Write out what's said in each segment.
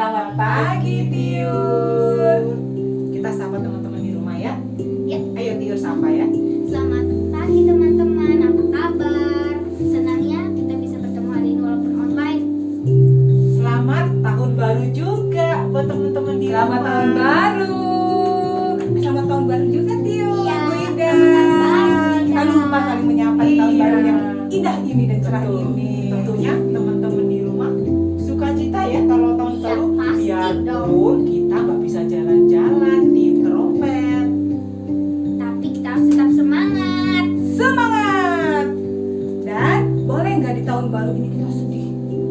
Selamat pagi Tiur. Kita sapa teman-teman di rumah ya. Ya. Ayo Tiur sapa ya. Selamat pagi teman-teman, apa kabar? Senangnya kita bisa bertemu hari ini walaupun online. Selamat tahun baru juga buat teman-teman di Selamat rumah. tahun baru. Selamat tahun baru juga Tiur. Iya, Bu Ida. selamat tahun baru, Kita Ida. lupa saling menyapa di tahun Iya. baru yang indah ini dan cerah Betul. ini. Tentunya teman-teman di rumah sukacita ya kalau tahun Iya, baru. pasti Biarpun kita nggak bisa jalan-jalan di trompet. Tapi kita harus tetap semangat. Semangat. Dan boleh nggak di tahun baru ini kita sedih?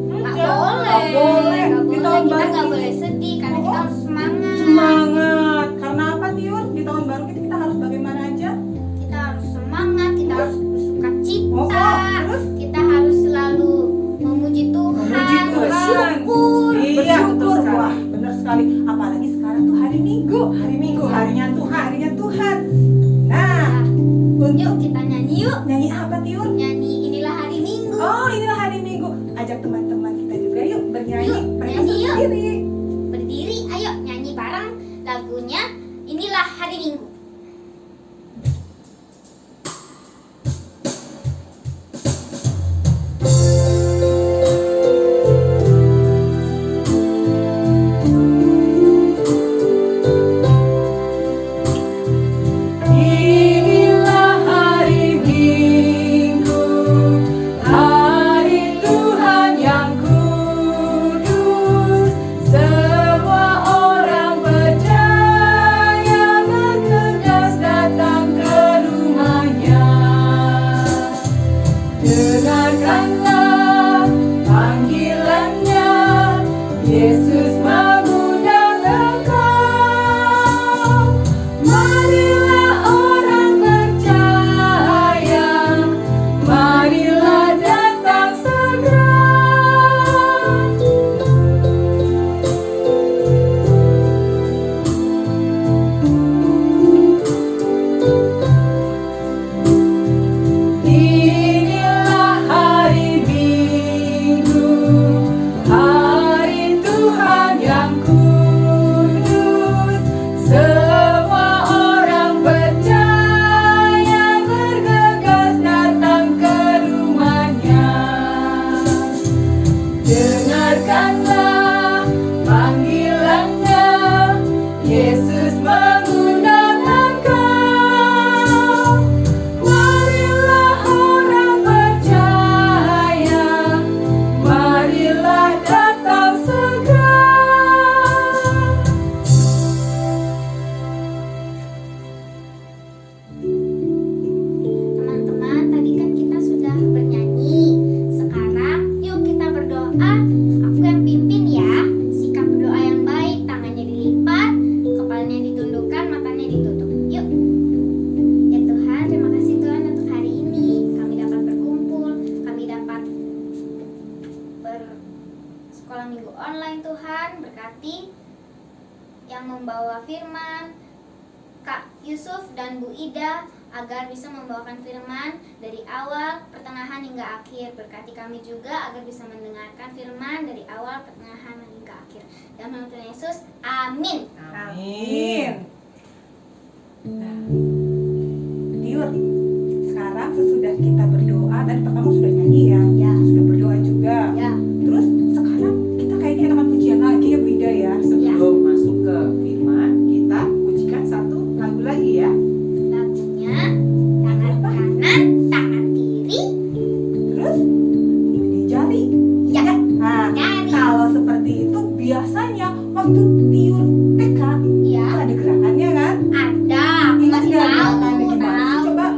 Nggak Nggak boleh. boleh. Nggak Di boleh. tahun Kita baru nggak ini. boleh sedih karena kita Oh. harus semangat. Semangat. Karena apa Tiur? Di tahun baru kita harus bagaimana aja? Kita harus semangat. Kita harus bersuka cita. Oh, terus? Kita harus selalu memuji Tuhan. Memuji Tuhan. Bersyukur. Iya, betul Bersyukur. sekali. Wah, benar sekali. Apalagi sekarang tuh hari Minggu. Hari Minggu, harinya Tuhan, harinya Tuhan. Nah, Yuk kita nyanyi yuk. nyanyi apa Tiur? Nyanyi inilah hari Minggu. Oh, inilah hari Minggu. Ajak teman-teman kita juga yuk bernyanyi. Yuk, Mereka nyanyi yuk. sendiri. Berdiri, ayo nyanyi bareng lagunya inilah hari Minggu. Inilah hari Minggu, hari Tuhan yang kudus. Semua orang percaya bergegas datang ke rumahnya. Dengarkanlah panggilannya, Yesus mengundang engkau. Marilah orang percaya, marilah datang segera. Inilah hari Minggu, hari Tuhan yang kudus. Semua orang percaya bergegas datang ke rumahnya. Dengarkanlah panggilannya, Yesus mengundang engkau. Marilah orang percaya, marilah datang segera. Teman-teman, tadi kan kita sudah bernyanyi. Sekarang yuk kita berdoa. Aku yang pimpin ya. Sikap berdoa yang baik, tangannya dilipat, kepalanya ditundukkan, matanya ditutup. Yuk. Ya Tuhan, terima kasih Tuhan untuk hari ini. Kami dapat berkumpul, kami dapat bersekolah minggu online Tuhan. Berkati yang membawa firman, Kak Yusuf dan Bu Ida, agar bisa membawakan firman dari awal, pertengahan hingga akhir. Berkati kami juga agar bisa mendengarkan firman dari awal, pertengahan hingga akhir. Dalam nama Tuhan Yesus, amin. Amin. Nah, Tiur, sekarang sesudah kita berdoa, tadi pertama sudah nyanyi ya, Ya. sudah berdoa juga. Ya, Terus sekarang kita kayaknya enakan pujian lagi ya Bu Ida ya. Sebelum masuk ke firman, kita pujikan satu lagu lagi ya. lagunya tangan kanan, tangan kiri. Terus di jari. Ya, Nah, jari. kalau seperti itu biasanya waktu Tiur TK Ya, ada gerakannya kan? ada. Aku Ingat masih nggak tahu. gerakannya gimana sih? Tahu Coba. dong.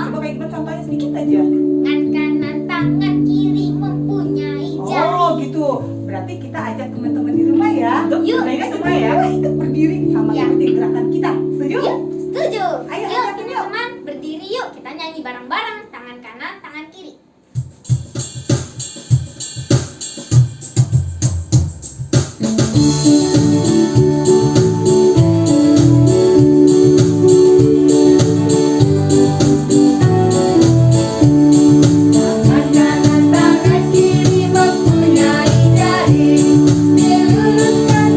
Coba kayak gimana contohnya sedikit aja. Tangan kanan, tangan kiri mempunyai jari. Oh gitu. Berarti kita ajak teman-teman di rumah ya. Yuk. Mereka semua ya ikut berdiri sama Ya. ikuti gerakan kita. Setuju? Yuk, setuju. Ayo, Yuk, ajakin yuk. teman-teman, berdiri yuk. Kita nyanyi bareng-bareng. Tangan kanan, tangan kiri. Tangan kanan, tangan kiri mempunyai jari. Diluruskan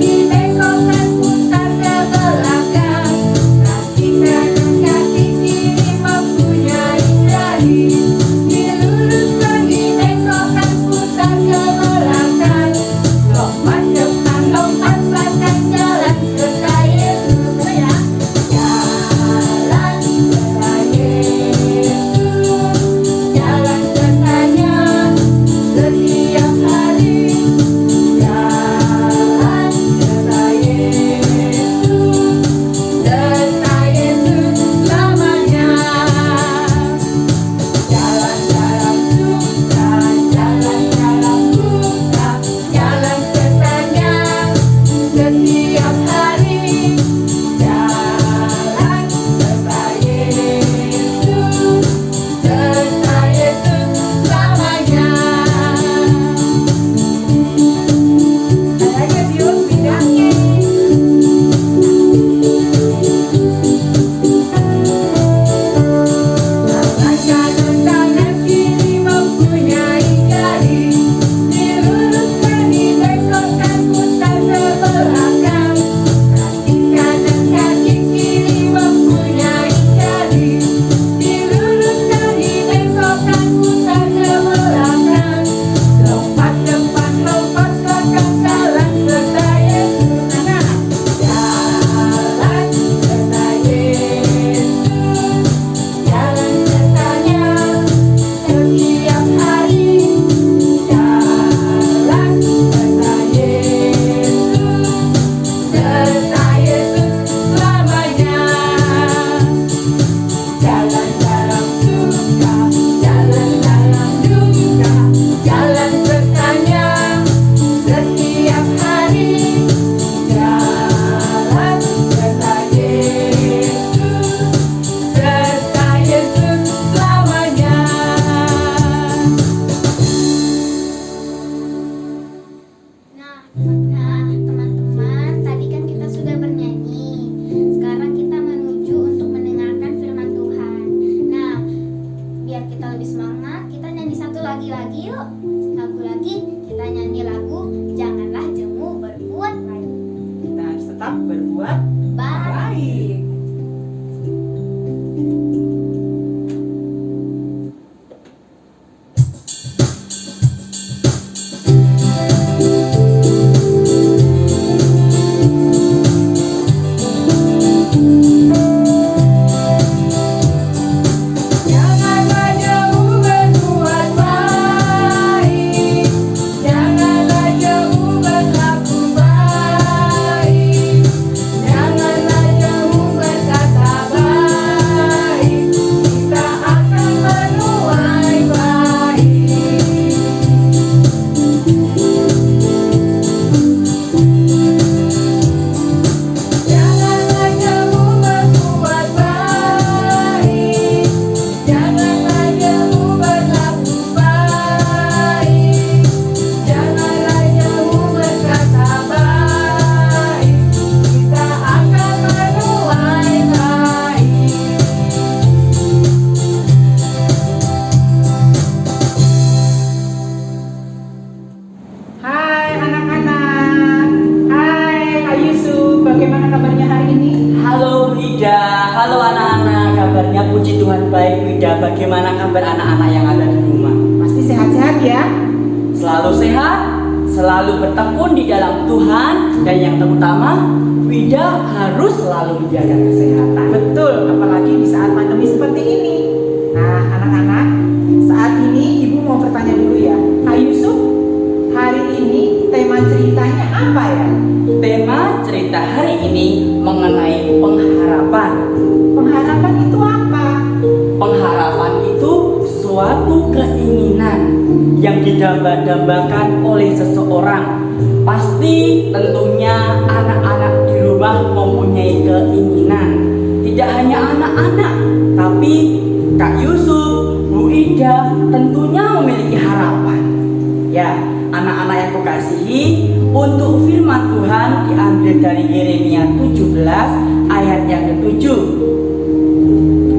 tetap berbuat Baik. baik. Janganlah jauh berbuat baik, janganlah jauh berlaku baik, janganlah jauh berkata baik, kita akan menuai baik. Janganlah jauh berbuat baik, janganlah jauh berlaku baik, janganlah jauh berkata baik, kita akan menuai baik. Hai anak-anak. Hai Kak Yusuf, bagaimana kabarnya hari ini? Halo Wida, halo anak-anak, kabarnya puji Tuhan baik. Wida, bagaimana kabar anak-anak yang ada di rumah? Pasti sehat-sehat ya? Selalu sehat, selalu bertekun di dalam Tuhan, dan yang terutama Wida harus selalu menjaga kesehatan. Betul, apalagi di saat pandemi seperti ini. Nah, anak-anak, saat ini Ibu mau bertanya dulu ya. Kak Yusuf, hari ini tema ceritanya apa ya? Tema cerita hari ini mengenai pengharapan. Pengharapan itu apa? Pengharapan itu suatu keinginan yang didamba-dambakan oleh seseorang. Pasti tentunya anak-anak di rumah mempunyai keinginan. Tidak hanya anak-anak, tapi Kak Yusuf, Bu Ida tentunya memiliki harapan. Ya, anak-anak yang kukasihi, untuk firman Tuhan diambil dari Yeremia 17 ayat yang ke-7.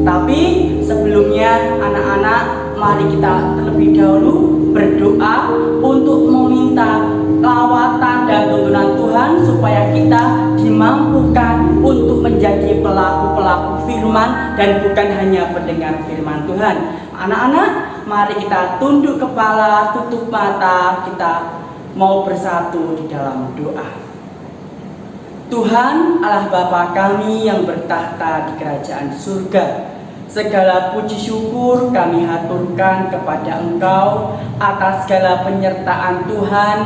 Tapi sebelumnya anak-anak, mari kita terlebih dahulu berdoa untuk meminta lawatan dan tuntunan Tuhan supaya kita dimampukan untuk menjadi pelaku-pelaku firman dan bukan hanya pendengar firman Tuhan. Anak-anak, mari kita tunduk kepala, tutup mata, kita mau bersatu di dalam doa. Tuhan Allah Bapa kami yang bertahta di kerajaan surga, segala puji syukur kami haturkan kepada Engkau atas segala penyertaan Tuhan,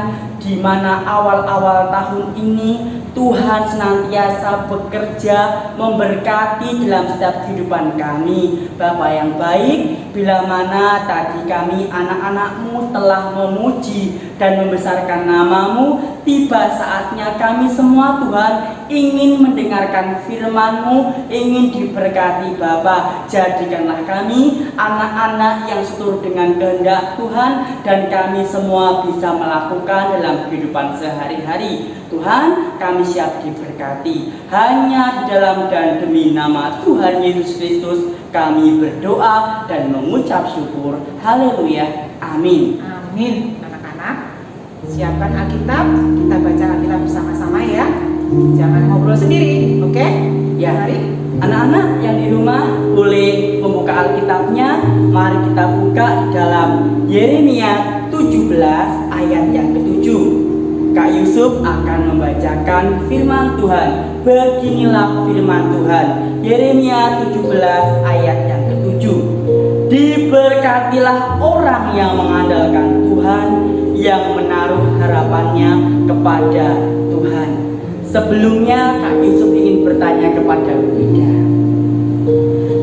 di mana awal-awal tahun ini Tuhan senantiasa bekerja memberkati dalam setiap kehidupan kami. Bapa yang baik, bila mana tadi kami anak-anak-Mu telah memuji dan membesarkan nama-Mu, tiba saatnya kami semua Tuhan ingin mendengarkan firman-Mu, ingin diberkati Bapa. Jadikanlah kami anak-anak yang seturut dengan kehendak Tuhan, dan kami semua bisa melakukan dalam kehidupan sehari-hari. Tuhan, kami siap diberkati. Hanya di dalam dan demi nama Tuhan Yesus Kristus kami berdoa dan mengucap syukur. Haleluya. Amin. Amin. Anak-anak, siapkan Alkitab, kita baca Alkitab bersama-sama ya. Jangan ngobrol sendiri, oke? Ya. Mari. Anak-anak yang di rumah boleh membuka Alkitabnya. Mari kita buka dalam Yeremia 17 ayat yang ke-7. Kak Yusuf akan membacakan firman Tuhan. Beginilah firman Tuhan, Yeremia 17 ayat yang ke-7. Diberkatilah orang yang mengandalkan Tuhan, yang menaruh harapannya kepada Tuhan. Sebelumnya Kak Yusuf ingin bertanya kepada Ida,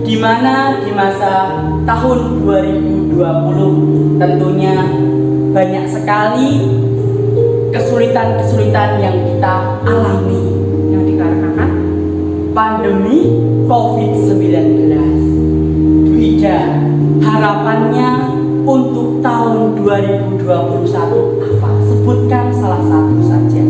di mana di masa tahun 2020 tentunya banyak sekali kesulitan-kesulitan yang kita alami Yang dikarenakan pandemi COVID-19. Ida, harapannya untuk tahun 2021 apa? Sebutkan salah satu saja.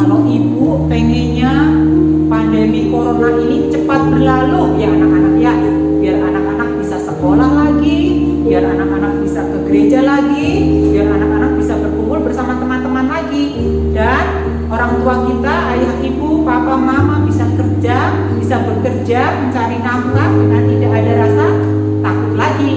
kalau Ibu pengennya pandemi corona ini cepat berlalu ya anak-anak ya, biar anak-anak bisa sekolah lagi, biar anak-anak bisa ke gereja lagi, biar anak-anak bisa berkumpul bersama teman-teman lagi, dan orang tua kita, ayah ibu, papa mama bisa kerja, bisa bekerja, mencari nafkah dengan tidak ada rasa takut lagi.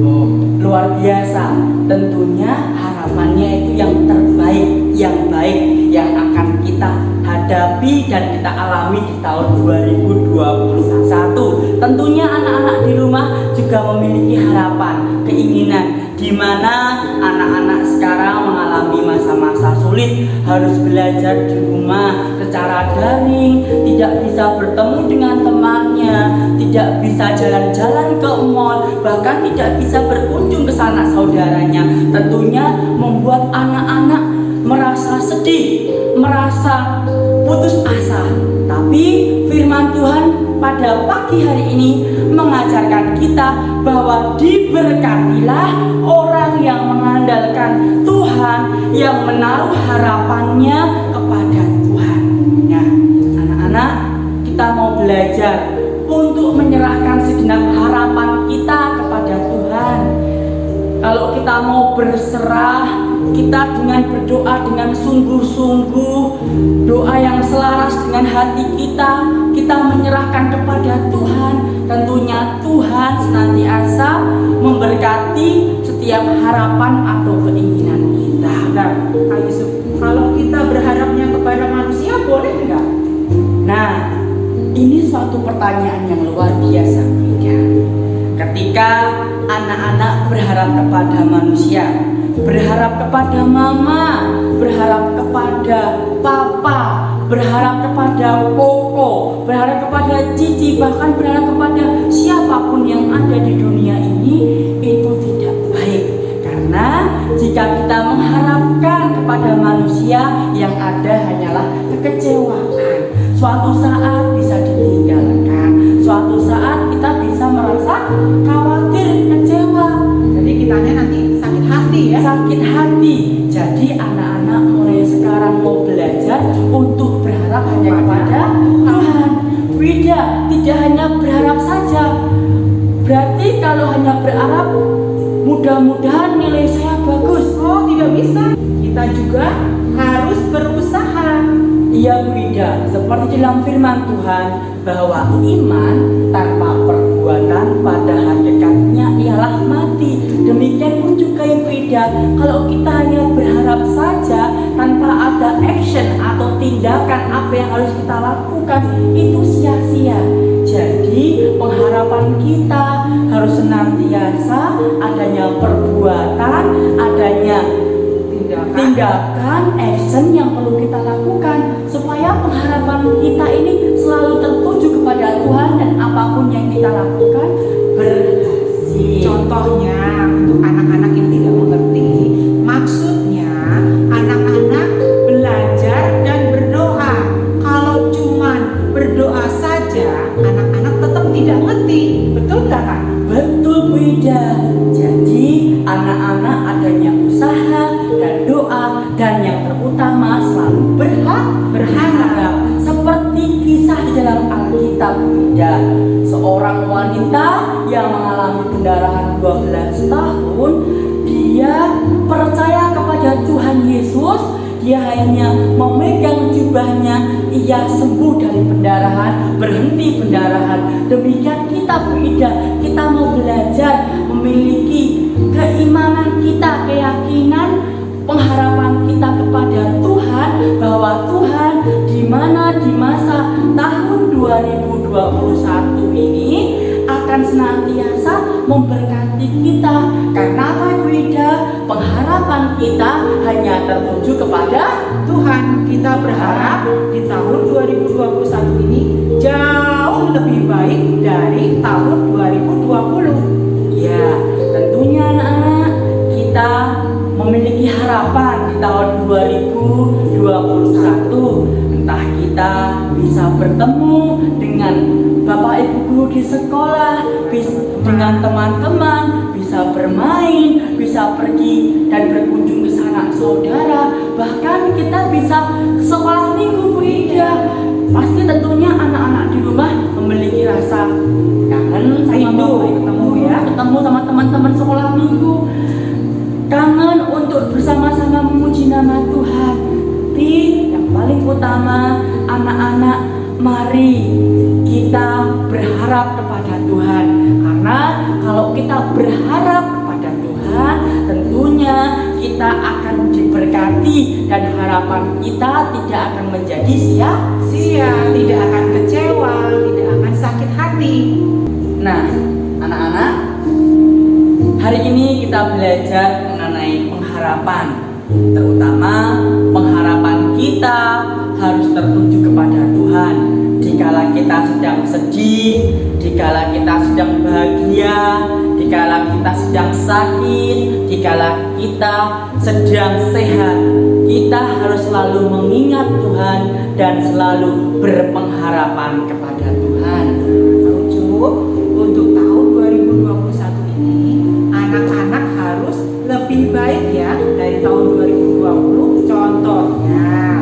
Oh, luar biasa. Tentunya harapannya itu yang terbaik, yang baik, yang akan kita hadapi dan kita alami di tahun 2021. Tentunya anak-anak di rumah juga memiliki harapan, keinginan, di mana anak-anak sekarang mengalami masa-masa sulit, harus belajar di rumah secara daring, tidak bisa bertemu dengan temannya, tidak bisa jalan-jalan ke mall, bahkan tidak bisa berkunjung ke sanak saudaranya. Tentunya membuat anak-anak merasa sedih, merasa putus asa. Tapi firman Tuhan pada pagi hari ini mengajarkan kita bahwa diberkatilah orang yang mengandalkan Tuhan, yang menaruh harapannya kepada Tuhan. Nah, anak-anak, kita mau belajar untuk menyerahkan segenap harapan kita kepada Tuhan. Kalau kita mau berserah, kita dengan berdoa dengan sungguh-sungguh, doa yang selaras dengan hati kita menyerahkan kepada Tuhan. Tentunya Tuhan senantiasa memberkati setiap harapan atau keinginan kita. Nah, Kak Yusuf, kalau kita berharapnya kepada manusia boleh enggak? Nah, ini suatu pertanyaan yang luar biasa, Bunda. Ketika anak-anak berharap kepada manusia, berharap kepada mama, berharap kepada papa, berharap kepada koko, berharap kepada cici, bahkan berharap kepada siapapun yang ada di dunia ini, itu tidak baik. Karena jika kita mengharapkan kepada manusia, yang ada hanyalah kekecewaan. Suatu saat bisa ditinggalkan, suatu saat kita bisa merasa khawatir, kecewa. Jadi kitanya nanti sakit hati ya. Sakit hati. Jadi anak-anak mulai sekarang mau belajar untuk berharap hanya kepada Tuhan. Beda, tidak hanya berharap saja. Berarti kalau hanya berharap, mudah-mudahan nilai saya bagus. Oh, tidak bisa. Kita juga harus berusaha. Iya Bunda, seperti dalam firman Tuhan bahwa iman tanpa perbuatan pada hakikatnya ialah mati. Demikian pun juga Bunda, kalau kita hanya berharap saja tanpa ada action atau tindakan apa yang harus kita lakukan, itu sia-sia. Jadi pengharapan kita harus senantiasa adanya perbuatan, adanya tindakan, action yang perlu kita lakukan supaya pengharapan kita ini selalu tertuju kepada Tuhan dan apapun yang kita lakukan berhasil. Contohnya untuk anak-anak yang tidak mengerti, maksudnya anak-anak belajar dan berdoa. Kalau cuman berdoa saja, anak-anak tetap tidak ngerti. Betul nggak Kak? Betul Bunda. Jadi anak-anak adanya usaha dan doa, dan yang terutama selalu berharap. Seperti kisah di dalam Alkitab Bunda, seorang wanita yang mengalami pendarahan 12 tahun, dia percaya kepada Tuhan Yesus. Dia hanya memegang jubahnya, ia sembuh dari pendarahan, berhenti pendarahan. Demikian kita Bunda, kita mau belajar memiliki keimanan kita, keyakinan, pengharapan kita kepada Tuhan, bahwa Tuhan di mana di masa tahun 2021 ini akan senantiasa memberkati kita. Karena apa Bunda? Pengharapan kita hanya tertuju kepada Tuhan. Kita berharap di tahun 2021 ini jauh lebih baik dari tahun 2020. Ya, tentunya anak-anak kita memiliki harapan di tahun 2021. Entah kita bisa bertemu dengan Bapak Ibu guru di sekolah, dengan teman-teman, bisa bermain, bisa pergi dan berkunjung ke sanak saudara, bahkan kita bisa ke sekolah minggu Bunda. Pasti tentunya anak-anak di rumah memiliki rasa kangen sama Rindu ketemu sama teman-teman sekolah minggu, kangen untuk bersama-sama memuji nama Tuhan. Tapi yang paling utama, anak-anak, mari kita berharap kepada Tuhan. Karena kalau kita berharap kepada Tuhan, tentunya kita akan diberkati dan harapan kita tidak akan menjadi sia, tidak akan kecewa, tidak akan sakit hati. Nah, anak-anak, hari ini kita belajar mengenai pengharapan. Terutama pengharapan kita harus tertuju kepada Tuhan. Dikala kita sedang sedih, dikala kita sedang bahagia, dikala kita sedang sakit, dikala kita sedang sehat, kita harus selalu mengingat Tuhan dan selalu berpengharapan kepada Tuhan. Untuk tahun 2021 ini, anak-anak harus lebih baik ya dari tahun 2020. Contohnya,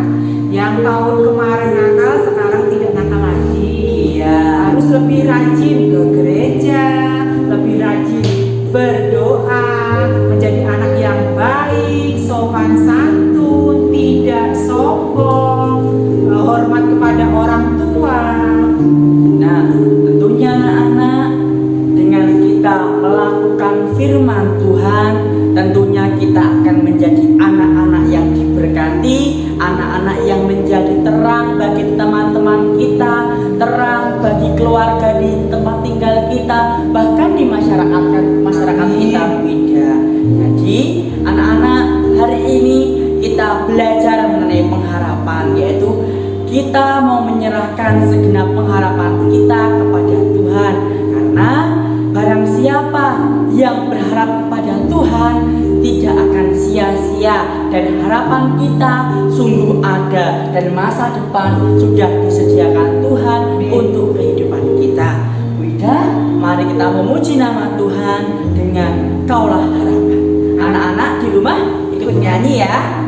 yang tahun kemarin nakal, sekarang tidak nakal lagi. Harus lebih rajin ke gereja, lebih rajin berdoa, menjadi anak yang baik, sopan santun, tidak sombong, hormat kepada orang tua. Nah, tentunya anak-anak, dengan kita melakukan firman Tuhan, tentunya kita akan menjadi anak-anak yang diberkati, anak-anak yang menjadi terang bagi teman-teman kita, terang bagi keluarga di tempat tinggal kita, bahkan di masyarakat kita, Wida. Jadi, anak-anak, hari ini kita belajar mengenai pengharapan, yaitu kita mau menyerahkan segenap pengharapan kita kepada Tuhan. Karena barang siapa yang berharap kepada Tuhan tidak akan sia-sia, dan harapan kita sungguh ada, dan masa depan sudah disediakan Tuhan untuk kehidupan kita. Wida, mari kita memuji nama Tuhan dengan Kaulah Harapan. Anak-anak di rumah ikut nyanyi ya.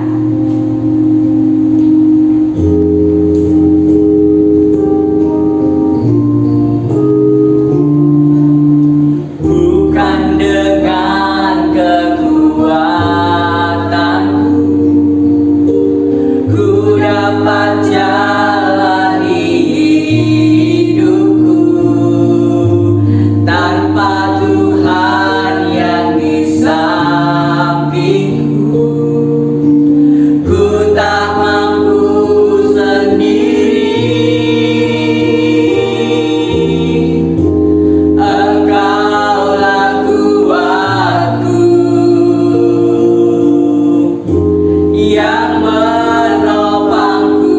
yang menopangku.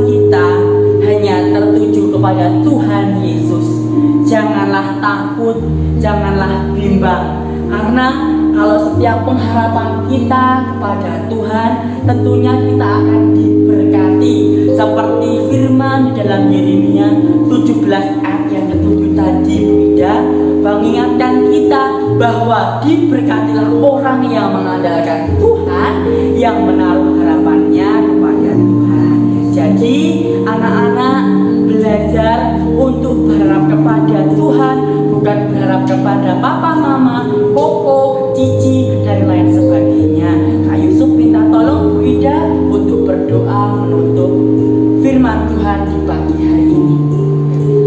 kita hanya tertuju kepada Tuhan Yesus. Janganlah takut, janganlah bimbang, karena kalau setiap pengharapan kita kepada Tuhan, tentunya kita akan diberkati. Seperti firman di dalam Yeremia 17 ayat yang ke-7 tadi, Bu Ida, mengingatkan kita bahwa diberkatilah orang yang mengandalkan Tuhan, yang menaruh harapannya kepada Tuhan. Jadi anak-anak belajar untuk berharap kepada Tuhan, bukan berharap kepada papa, mama, koko, cici, dan lain sebagainya. Kak Yusuf minta tolong Bu Ida untuk berdoa menutup firman Tuhan di pagi hari ini.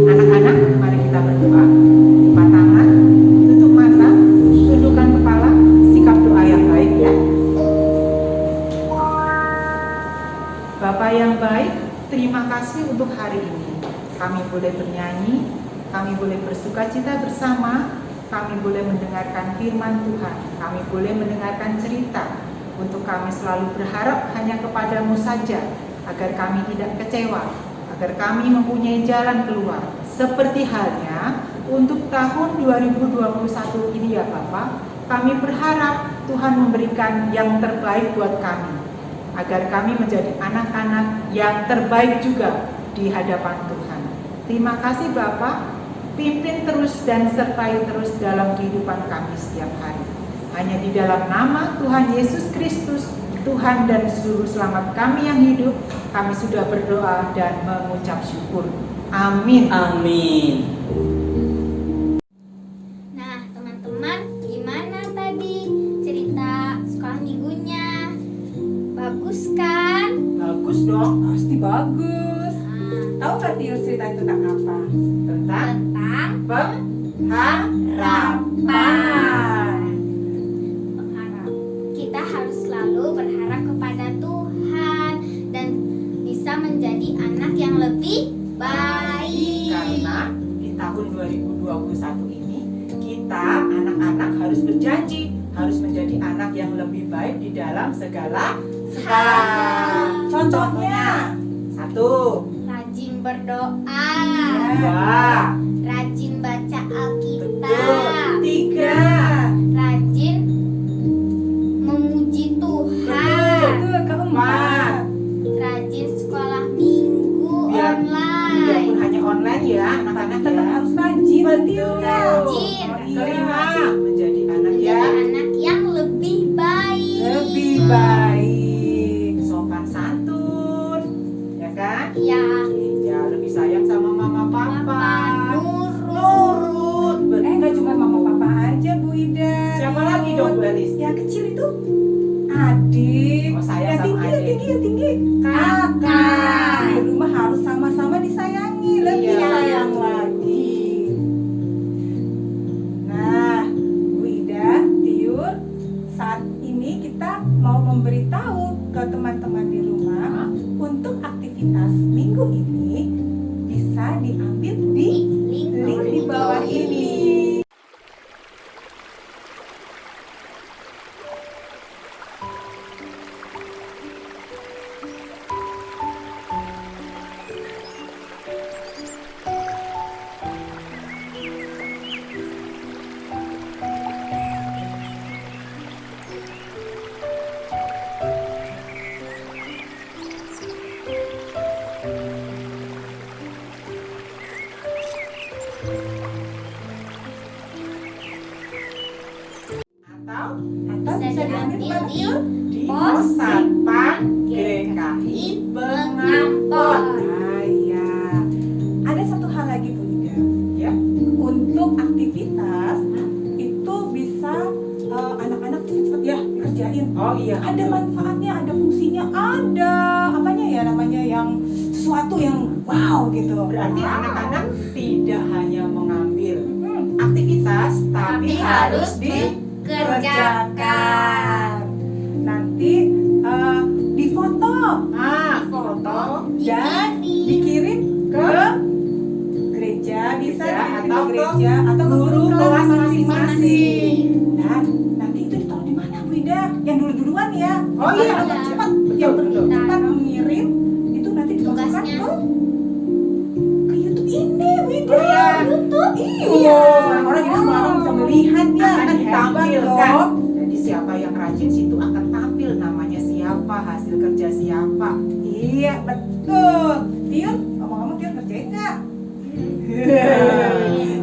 Anak-anak, mari kita berdoa. Lipat tangan, tutup mata, tundukkan kepala, sikap doa yang baik ya. Bapa yang baik, terima kasih untuk hari ini. Kami boleh bernyanyi, kami boleh bersukacita bersama, kami boleh mendengarkan firman Tuhan, kami boleh mendengarkan cerita. Untuk kami selalu berharap hanya kepadamu saja, agar kami tidak kecewa, agar kami mempunyai jalan keluar. Seperti halnya untuk tahun 2021 ini ya Bapak, kami berharap Tuhan memberikan yang terbaik buat kami, agar kami menjadi anak-anak yang terbaik juga di hadapan Tuhan. Terima kasih Bapak, pimpin terus dan sertai terus dalam kehidupan kami setiap hari. Hanya di dalam nama Tuhan Yesus Kristus, Tuhan dan Juru Selamat kami yang hidup, kami sudah berdoa dan mengucap syukur. Amin. Amin. Nah, teman-teman, gimana tadi cerita sekolah minggunya? Bagus kan? Bagus dong. Pasti bagus. Nah, Tahu nggak Tio cerita tentang apa? Tentang tentang Harapan. berharap. Kita harus selalu berharap kepada Tuhan dan bisa menjadi anak yang lebih baik. karena di tahun 2021 ini kita anak-anak harus berjanji harus menjadi anak yang lebih baik di dalam segala hal. Contohnya, Satu, Rajin berdoa, dua, rajin baca betul, Alkitab, tiga, rajin memuji Tuhan, betul keempat. rajin sekolah minggu biarpun online, hanya online ya Tapi anak-anak tetap ya. harus rajin, Tio. Rajin. Oh, iya. Kelima, menjadi anak menjadi yang anak yang lebih baik. Lebih baik. sopan santun, ya kan? Ya, Ya, lebih sayang sama mama papa. Papa, nurut. Nurut, betul. Nggak cuma mama papa aja, Bu Ida. Siapa lagi dong, Bu Elis? Yang kecil itu adik. Oh, sayang yang sama tinggi, adik. yang tinggi. Kakak. Di rumah harus sama-sama disayangi, lebih Iya. sayang lagi. Nah, Bu Ida, Tiur, saat ini kita mau memberitahu ke teman-teman di rumah untuk aktivitas minggu ini bisa diambil di link di bawah ini. Atau Bisa diambil Pak di Tiur? Di Pos pos satpam GKI Bengampon. Ah, iya. Ada satu hal lagi Bu Ida. Ya. Untuk aktivitas itu bisa anak-anak cepat-cepat ya dikerjain. Oh iya. Ada manfaatnya, ada fungsinya, ada apanya ya namanya yang sesuatu yang wow gitu. Berarti Wow. anak-anak tidak hanya mengambil aktivitas, tapi harus kerjakan. Nanti difoto foto dan dikirim ke gereja, bisa Gereja dikirim atau ke ke gereja atau ke guru kelas masing-masing. Dan nanti itu ditaruh di mana Bu Ida? Yang dulu-duluan ya. Oh iya, Cepat, betul, betul. cepat mengirim itu nanti Tugas dimasukkan ditampilkan. dong. Jadi siapa yang rajin situ akan tampil namanya siapa, hasil kerja siapa. Iya, betul. Tiun, ngomong-ngomong Tiun ngerjain nggak?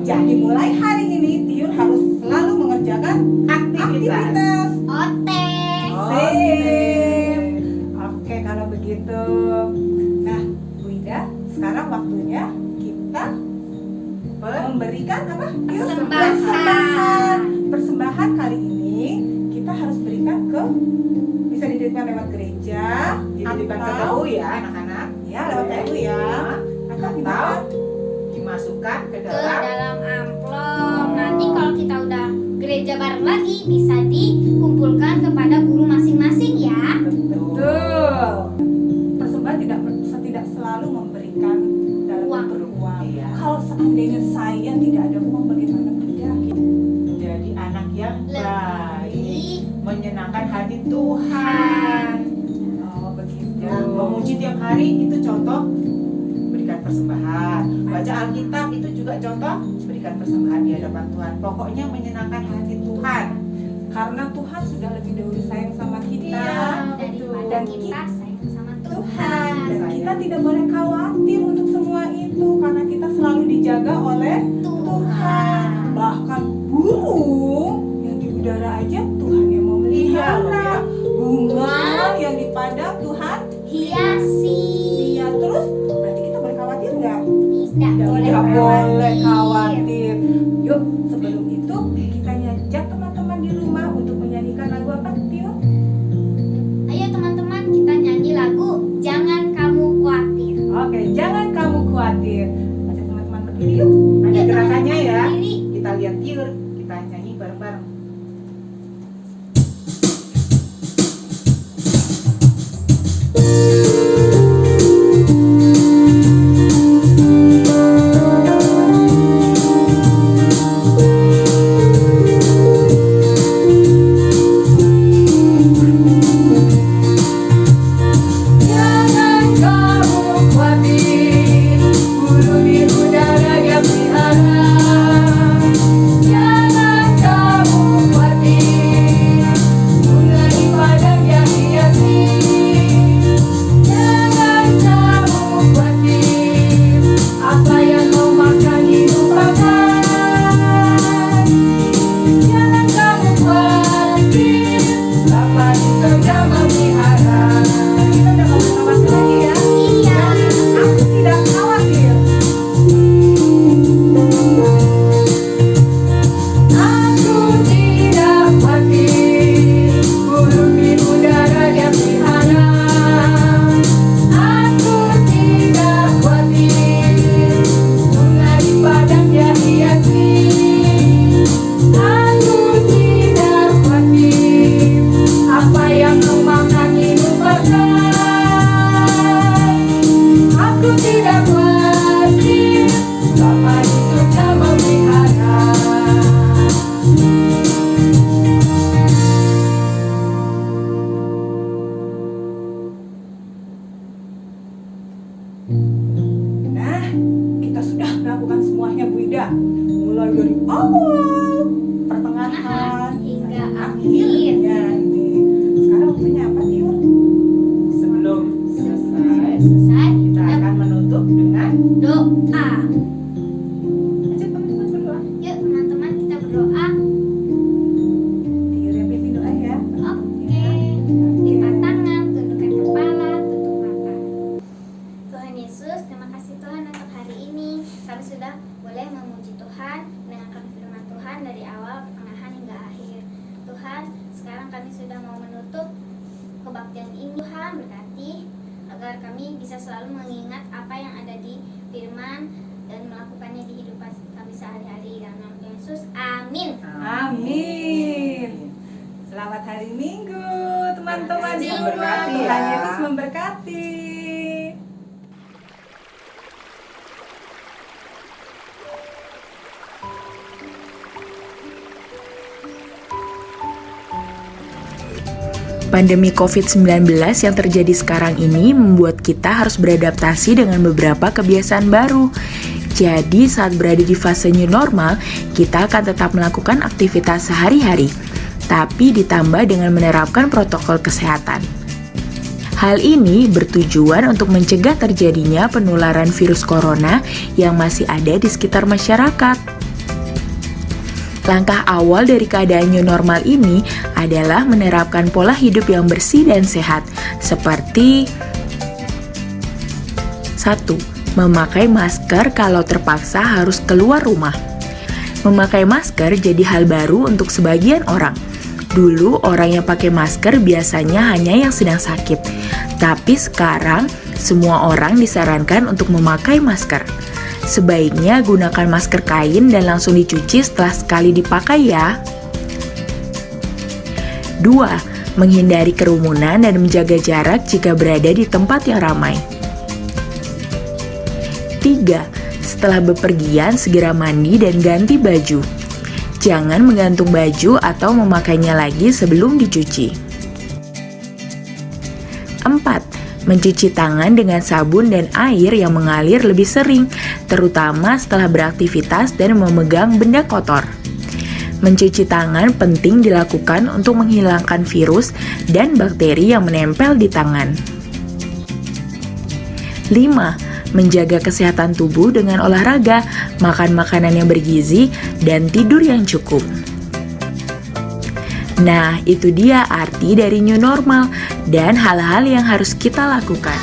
Jadi mulai hari ini Tiun harus selalu mengerjakan aktivitas. Oke. Sip. Oke, kalau begitu. Nah, Bu Ida, sekarang waktunya kita memberikan apa? Tiun? Persembahan. Persembahan kali ini kita harus berikan ke, bisa dititipkan lewat gereja, Dititipkan ke atau TU ya anak-anak. ya lewat TU ya, atau gimana? Dimasukkan ke Ke dalam dalam amplop. Nanti kalau kita udah gereja bareng lagi bisa dikumpulkan kepada guru masing-masing ya. Betul. Persembahan tidak selalu memberikan dalam Uang. bentuk uang. Iya. Kalau seandainya saya tidak ada uang, bagaimana Bunda? Jadi anak yang baik, Lebih menyenangkan hati Tuhan. Oh begitu. Ya, memuji tiap hari itu contoh berikan persembahan. Baca Alkitab itu juga contoh berikan persembahan di hadapan Tuhan. Pokoknya menyenangkan hati Tuhan. Karena Tuhan sudah lebih dahulu sayang sama kita. Iya, daripada Dan kita sayang sama Tuhan. Tuhan. Dan kita tidak boleh khawatir untuk semua itu karena kita selalu dijaga oleh Tuhan. Bahkan burung yang di udara aja Tuhan yang mau Iya, loh, melihara. ya. Bunga yang di padang Tuhan. Hiasi. Iya, terus berarti kita boleh khawatir nggak? Tidak Tidak boleh khawatir. khawatir. Yuk, sebelum itu kita ngajak teman-teman di rumah untuk menyanyikan lagu apa, Tio? Ayo teman-teman kita nyanyi lagu Jangan Kamu Khawatir. Oke, jangan kamu khawatir. Ajak teman-teman berdiri yuk. Ada Yuk, gerakannya ya. berdiri. Kita lihat tiur, kita nyanyi bareng-bareng. Jangan kamu khawatir, burung di udara yang pelihara. Jangan kamu khawatir, bunga di padang yang hiasi. Jangan kamu khawatir, apa yang kau makan dilupakan. Jangan kamu khawatir, Bapa di surga memelihara. Kita udah ngomong khawatir lagi ya. Iya. Aku tidak khawatir. Aku tidak khawatir, burung di udara dia pelihara. Aku tidak khawatir, bunga di padang dia hiasi. Aku tidak khawatir, apa yang kau makan dilupakan. Aku tidak khawatir, Bapa di surga memelihara. Nah, kita sudah melakukan semuanya Bu Ida. Mulai dari awal, pertengahan, Hingga akhirnya ini. Sekarang waktunya apa, Tiur? Sebelum selesai, Selesai. kita akan menutup dengan Doa. ajak teman-teman berdoa. Yuk teman-teman kita berdoa. Tiur yang pimpin doa ya. Oke. Lipat tangan, tundukkan kepala, tutup mata. Tuhan Yesus, terima kasih Tuhan untuk hari ini. Kami sudah boleh memuji Tuhan, mendengarkan firman Tuhan dari awal, pertengahan hingga akhir. Tuhan, sekarang kami sudah mau menutup kebaktian ini. Tuhan berkati agar kami bisa selalu mengingat apa yang ada di firman dan melakukannya di hidup kami sehari-hari. Dalam nama Tuhan Yesus, amin. Amin. Selamat hari Minggu, teman-teman di Tuhan Yesus rumah. memberkati ya. Tuhan Yesus memberkati. Pandemi COVID-19 yang terjadi sekarang ini membuat kita harus beradaptasi dengan beberapa kebiasaan baru. Jadi saat berada di fase new normal, kita akan tetap melakukan aktivitas sehari-hari, tapi ditambah dengan menerapkan protokol kesehatan. Hal ini bertujuan untuk mencegah terjadinya penularan virus corona yang masih ada di sekitar masyarakat. Langkah awal dari keadaan new normal ini adalah menerapkan pola hidup yang bersih dan sehat, seperti 1. Memakai masker kalau terpaksa harus keluar rumah. Memakai masker jadi hal baru untuk sebagian orang. Dulu orang yang pakai masker biasanya hanya yang sedang sakit. Tapi sekarang semua orang disarankan untuk memakai masker. Sebaiknya gunakan masker kain dan langsung dicuci setelah sekali dipakai ya. 2. Menghindari kerumunan dan menjaga jarak jika berada di tempat yang ramai. 3. Setelah bepergian, segera mandi dan ganti baju. Jangan menggantung baju atau memakainya lagi sebelum dicuci. 4. Mencuci tangan dengan sabun dan air yang mengalir lebih sering, terutama setelah beraktivitas dan memegang benda kotor. Mencuci tangan penting dilakukan untuk menghilangkan virus dan bakteri yang menempel di tangan. 5. Menjaga kesehatan tubuh dengan olahraga, makan makanan yang bergizi, dan tidur yang cukup. Nah, itu dia arti dari new normal dan hal-hal yang harus kita lakukan.